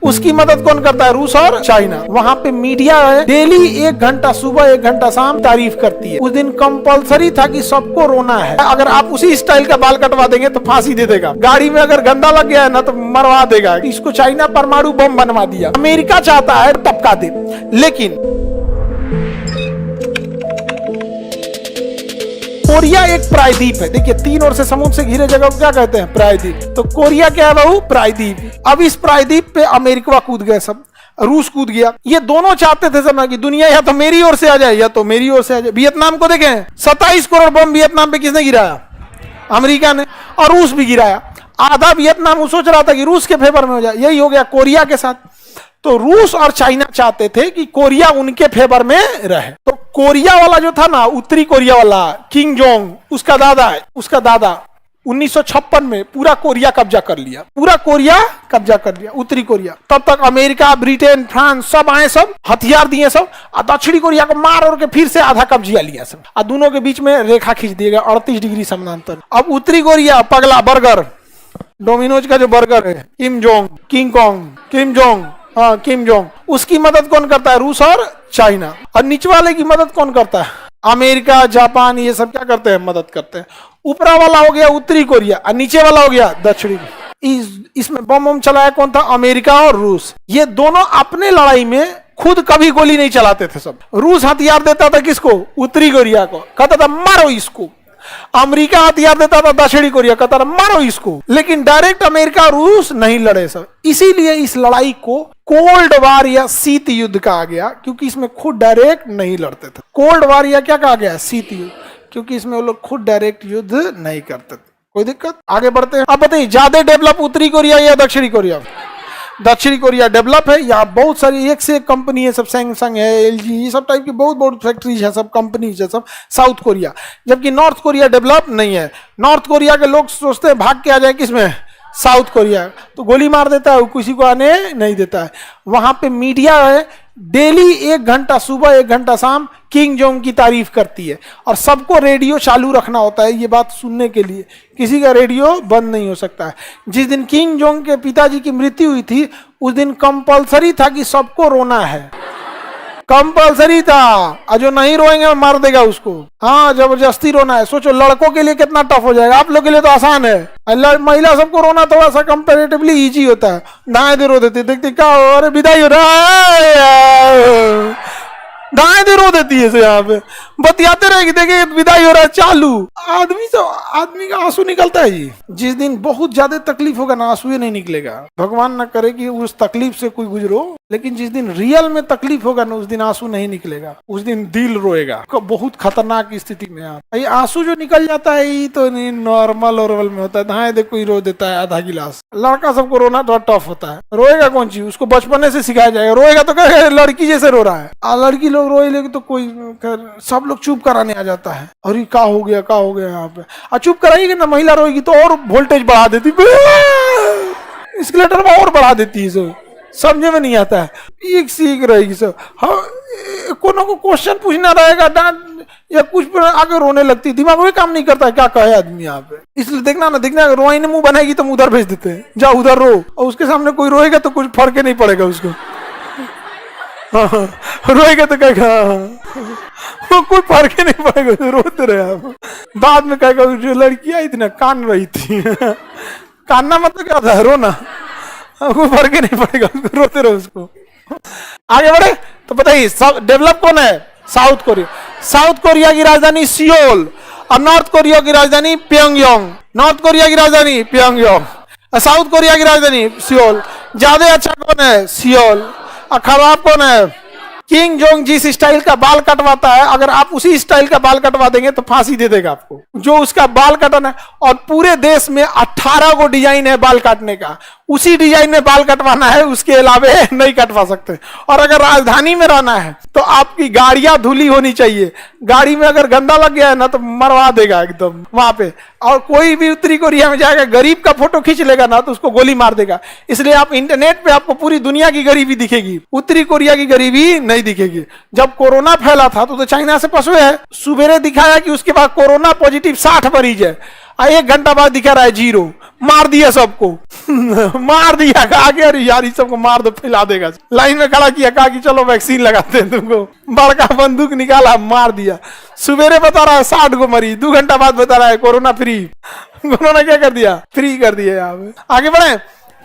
उसकी मदद कौन करता है? रूस और चाइना। वहां पे मीडिया है, डेली 1 घंटा सुबह 1 घंटा शाम तारीफ करती है। उस दिन कंपलसरी था कि सबको रोना है। अगर आप उसी स्टाइल का बाल कटवा देंगे तो फांसी दे देगा। गाड़ी में अगर गंदा लग गया है ना तो मरवा देगा। इसको चाइना परमाणु बम बनवा दिया। अमेरिका चाहता है टपका दे, लेकिन कोरिया एक प्रायद्वीप है। देखिए 3 ओर से समुद्र से घिरे जगह को क्या कहते हैं? प्रायद्वीप। तो कोरिया क्या है बहू? प्रायद्वीप। अब इस प्रायद्वीप पे अमेरिका कूद गए, सब रूस कूद गया। ये दोनों चाहते थे सब कि दुनिया या तो मेरी ओर से आ जाए या तो मेरी ओर से आ जाए। वियतनाम को देखें, 27 करोड़ बम वियतनाम पे किसने गिराया? अमेरिका ने। और रूस भी गिराया। आधा वियतनाम वो सोच रहा था कि रूस के फेवर में हो जाए। यही हो गया कोरिया के साथ। तो रूस और चाइना चाहते थे कि कोरिया उनके फेवर में रहे। तो कोरिया वाला जो था ना, उत्तरी कोरिया वाला, किंग जोंग, उसका दादा है, उसका दादा 1956 में पूरा कोरिया कब्जा कर लिया। पूरा कोरिया कब्जा कर लिया, उत्तरी कोरिया। तब तक अमेरिका, ब्रिटेन, फ्रांस सब आए, सब हथियार दिए सब, और दक्षिणी कोरिया को मार और के फिर से आधा कब्जा लिया सब। और दोनों के बीच में रेखा खींच दिया गया 38 डिग्री समानांतर। अब उत्तरी कोरिया पगला बर्गर, डोमिनोज का जो बर्गर है, Kim Jong, king Kong, Kim Jong, हाँ किम जोंग, उसकी मदद कौन करता है? रूस और चाइना। और नीचे वाले की मदद कौन करता है? अमेरिका, जापान, ये सब क्या करते हैं? मदद करते हैं। ऊपरा वाला हो गया उत्तरी कोरिया और नीचे वाला हो गया दक्षिणी। इसमें बम चलाया कौन था? अमेरिका और रूस। ये दोनों अपने लड़ाई में खुद कभी गोली नहीं चलाते थे सब। रूस हथियार देता था किसको? उत्तरी कोरिया को, कहता था मारो इसको। अमेरिका हथियार देता था दक्षिणी कोरिया, कहता था मारो इसको। लेकिन डायरेक्ट अमेरिका और रूस नहीं लड़े सब। इसीलिए इस लड़ाई को कोल्ड वार या शीत युद्ध कहा गया, क्योंकि इसमें खुद डायरेक्ट नहीं लड़ते थे। कोल्ड वार या क्या कहा गया? शीत युद्ध, क्योंकि इसमें वो लोग खुद डायरेक्ट युद्ध नहीं करते थे। कोई दिक्कत? आगे बढ़ते हैं। अब बताइए ज्यादा डेवलप उत्तरी कोरिया या दक्षिणी कोरिया? दक्षिणी कोरिया डेवलप है। यहाँ बहुत सारी एक से एक कंपनी है, सब सैमसंग है, एलजी, ये सब टाइप की बहुत बहुत फैक्ट्रीज है, सब कंपनीज है, सब साउथ कोरिया। जबकि नॉर्थ कोरिया डेवलप नहीं है। नॉर्थ कोरिया के लोग सोचते हैं भाग के आ जाए किसमें? South Korea. तो गोली मार देता है, किसी को आने नहीं देता है। वहां पे मीडिया है, डेली 1 घंटा सुबह 1 घंटा शाम किंग जोंग की तारीफ करती है। और सबको रेडियो चालू रखना होता है ये बात सुनने के लिए। किसी का रेडियो बंद नहीं हो सकता है। जिस दिन किंग जोंग के पिताजी की मृत्यु हुई थी, उस दिन कंपलसरी था कि सबको रोना है। कंपलसरी था, और जो नहीं रोएंगे मार देगा उसको। हाँ, जबरदस्ती रोना है। सोचो लड़कों के लिए कितना टफ हो जाएगा। आप लोग के लिए तो आसान है। महिला सबको रोना थोड़ा सा कंपैरेटिवली इजी होता है। दाएं दे रो देती, देखती क्या हो, अरे विदाई हो रहा है, दाएं दे रो देती है। यहाँ पे बतियाते रहेगी, देखिए विदाई हो रहा है चालू। आदमी का आंसू निकलता है जी। जिस दिन बहुत ज्यादा तकलीफ होगा ना, आंसू ही नहीं निकलेगा। भगवान ना करे कि उस तकलीफ से कोई गुजरो, लेकिन जिस दिन रियल में तकलीफ होगा ना, उस दिन आंसू नहीं निकलेगा, उस दिन दिल रोएगा। बहुत खतरनाक स्थिति में आप आंसू जो निकल जाता है, ये तो नहीं नॉर्मल में होता है। दाएं देख कोई रो देता है आधा गिलास। लड़का सबको रोना थोड़ा टफ होता है। रोएगा कौन चीज? उसको बचपने से सिखाया जाएगा। रोएगा तो कहे लड़की जैसे रो रहा है। लड़की लोग रोए लेकिन तो कोई सब लोग चुप कराने आ जाता है। अरे क्या हो गया, क्या हो गया यहाँ पे? और चुप कराएगी ना, महिला रोएगी तो और वोल्टेज बढ़ा देती, एस्केलेटर में और बढ़ा देती है। सब समझे में नहीं आता है। एक सीख रहेगी सब। हाँ, कोनो को क्वेश्चन पूछना रहेगा, डांट या कुछ आगे रोने लगती, दिमाग में काम नहीं करता है क्या कहे आदमी यहाँ पे। इसलिए देखना रोई ने मुंह बनाएगी तो उधर भेज देते हैं, जा उधर रो। और उसके सामने कोई रोएगा तो कुछ फर्क नहीं पड़ेगा उसको। हाँ, रोएगा तो कहेगा कोई फर्क ही नहीं पड़ेगा, रोते रहे आप। बाद में कहेगा जो लड़की आई थी ना, कान रही थी। कानना मतलब क्या था? रोना। कोई फर्क ही नहीं पड़ेगा, रोते रहो उसको। आगे बढ़े तो बताइए डेवलप कौन है? South Korea. साउथ कोरिया की राजधानी सियोल और नॉर्थ कोरिया की राजधानी प्योंगयांग। नॉर्थ कोरिया की राजधानी प्योंगयांग, साउथ कोरिया की राजधानी सियोल। ज्यादा अच्छा कौन है? सियोल। और खराब कौन है? किंग जोंग जिस स्टाइल का बाल कटवाता है, अगर आप उसी स्टाइल का बाल कटवा देंगे तो फांसी दे देगा आपको। जो उसका बाल कटना है, और पूरे देश में 18 को डिजाइन है बाल काटने का। उसी डिजाइन में बाल कटवाना है, उसके अलावे नहीं कटवा सकते। और अगर राजधानी में रहना है तो आपकी गाड़ियां धुली होनी चाहिए। गाड़ी में अगर गंदा लग गया है ना तो मरवा देगा एकदम वहां पे। और कोई भी उत्तरी कोरिया में जाएगा, गरीब का फोटो खींच लेगा ना तो उसको गोली मार देगा। इसलिए आप इंटरनेट पे आपको पूरी दुनिया की गरीबी दिखेगी, उत्तरी कोरिया की गरीबी नहीं दिखेगी। जब कोरोना फैला था तो चाइना से पसुए है। सुबेरे दिखाया कि उसके बाद कोरोना पॉजिटिव 60 मरीज है, 1 घंटा बाद दिखा रहा है 0। मार दिया सबको मार दिया, कहा कि अरे यार सबको मार दो, फैला देगा। लाइन में खड़ा किया, कहा कि चलो वैक्सीन लगाते हैं तुमको, बड़का बंदूक निकाला, मार दिया। सुबेरे बता रहा है 60 को मरी, 2 घंटा बाद बता रहा है कोरोना फ्री। कोरोना क्या कर दिया? फ्री कर दिया। यहाँ पे आगे बढ़े,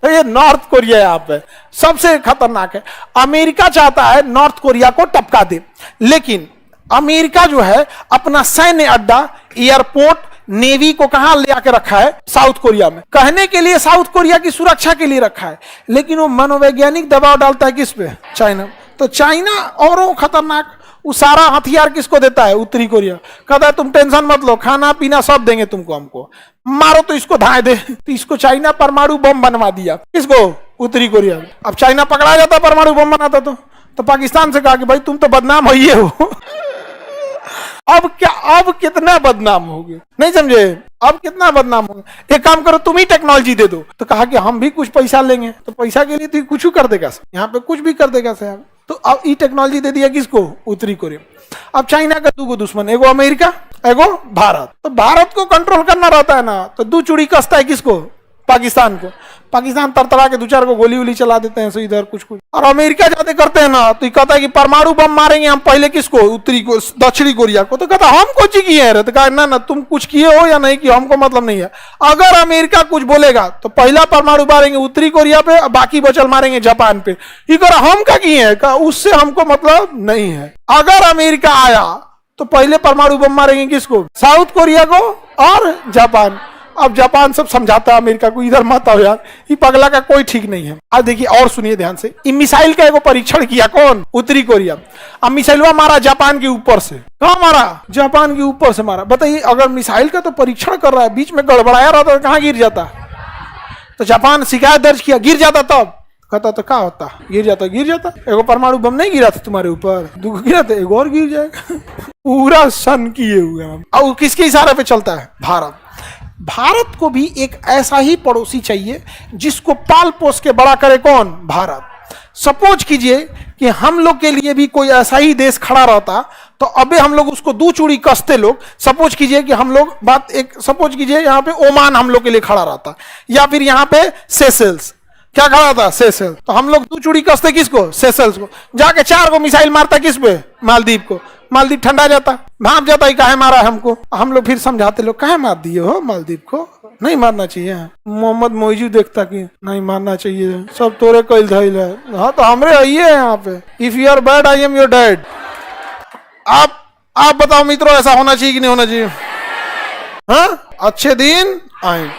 तो ये नॉर्थ कोरिया यहाँ पे सबसे खतरनाक है। अमेरिका चाहता है नॉर्थ कोरिया को टपका दे, लेकिन अमेरिका जो है अपना सैन्य अड्डा, एयरपोर्ट, नेवी को कहां ले आके रखा है? साउथ कोरिया में। कहने के लिए साउथ कोरिया की सुरक्षा के लिए रखा है, लेकिन वो मनोवैज्ञानिक दबाव डालता है किस पे? चाइना। तो चाइना और खतरनाक, वो सारा हथियार किसको देता है? उत्तरी कोरिया। कहता है तुम टेंशन मत लो, खाना पीना सब देंगे तुमको, हमको मारो तो इसको धाए दे। तो इसको चाइना परमाणु बम बनवा दिया, किसको? उत्तरी कोरिया। अब चाइना पकड़ा जाता परमाणु बम बनाता तो पाकिस्तान से कहा कि भाई तुम तो बदनाम हो ही हो। अब क्या, अब कितना बदनाम हो गए, नहीं समझे? अब कितना बदनाम हो गए। एक काम करो, तुम ही टेक्नोलॉजी दे दो। तो कहा कि हम भी कुछ पैसा लेंगे। तो पैसा के लिए तो कुछ कर देगा, यहाँ पे कुछ भी कर देगा साहब। तो अब ये टेक्नोलॉजी दे दिया किसको? उत्तरी कोरिया। अब चाइना का 2 दुश्मन, एगो अमेरिका, एगो भारत। तो भारत को कंट्रोल करना रहता है ना, तो 2 चूड़ी कसता है किसको? पाकिस्तान को। पाकिस्तान तरतरा के 2-4 को गोली वोली चला देते हैं इधर कुछ। और अमेरिका जाते करते हैं ना, तो कहता है कि परमाणु बम मारेंगे हम पहले किसको? उत्तरी को, दक्षिणी कोरिया को। तो कहता हम कुछ किए हैं? तो कहा ना तुम कुछ किए हो या नहीं किए हमको मतलब नहीं है। अगर अमेरिका कुछ बोलेगा तो पहला परमाणु मारेंगे उत्तरी कोरिया पे, बाकी बचल मारेंगे जापान पे। ये कह रहा हम क्या किए हैं, उससे हमको मतलब नहीं है। अगर अमेरिका आया तो पहले परमाणु बम मारेंगे किसको? साउथ कोरिया को और जापान। अब जापान सब समझाता है अमेरिका को, इधर मत आओ यार, ये पगला का कोई ठीक नहीं है। अब देखिए और सुनिए ध्यान से, इन मिसाइल का एगो परीक्षण किया कौन? उत्तरी कोरिया। अब मिसाइलवा मारा जापान के ऊपर से। कहाँ मारा? जापान के ऊपर से मारा। बताइए, अगर मिसाइल का तो परीक्षण कर रहा है, बीच में गड़बड़ाया रहता तो कहाँ गिर जाता? तो जापान शिकायत दर्ज किया, गिर जाता। तब कहता तो क्या होता? गिर जाता, गिर जाता। एगो परमाणु बम नहीं गिरा था तुम्हारे ऊपर, 2 गिरा था, एगो और गिर जाएगा। पूरा सन किए हुए हम। और किसके इशारे पे चलता है? भारत। भारत को भी एक ऐसा ही पड़ोसी चाहिए जिसको पाल पोस के बड़ा करे। कौन? भारत। सपोज कीजिए कि हम लोग के लिए भी कोई ऐसा ही देश खड़ा रहता, तो अबे हम लोग उसको 2 चूड़ी कसते लोग। सपोज कीजिए कि हम लोग सपोज कीजिए यहाँ पे ओमान हम लोग के लिए खड़ा रहता, या फिर यहाँ पे सेशेल्स। क्या खड़ा था? सेशेल्स। तो हम लोग 2 चूड़ी कसते किसको? सेशेल्स को। जाके 4 को मिसाइल मारता किस पे? मालदीव को। मालदीव ठंडा जाता, भाप जाता ही, काहे मारा हमको? हम लोग फिर समझाते लोग, काहे मार दिए हो मालदीव को? नहीं मारना चाहिए। मोहम्मद मोइजू देखता कि नहीं मारना चाहिए, सब तोरे कैल धैल है। हाँ तो हमरे आइए यहाँ पे, if you are bad I am your dad. आप बताओ मित्रों, ऐसा होना चाहिए कि नहीं होना चाहिए? हाँ, अच्छे दिन आए।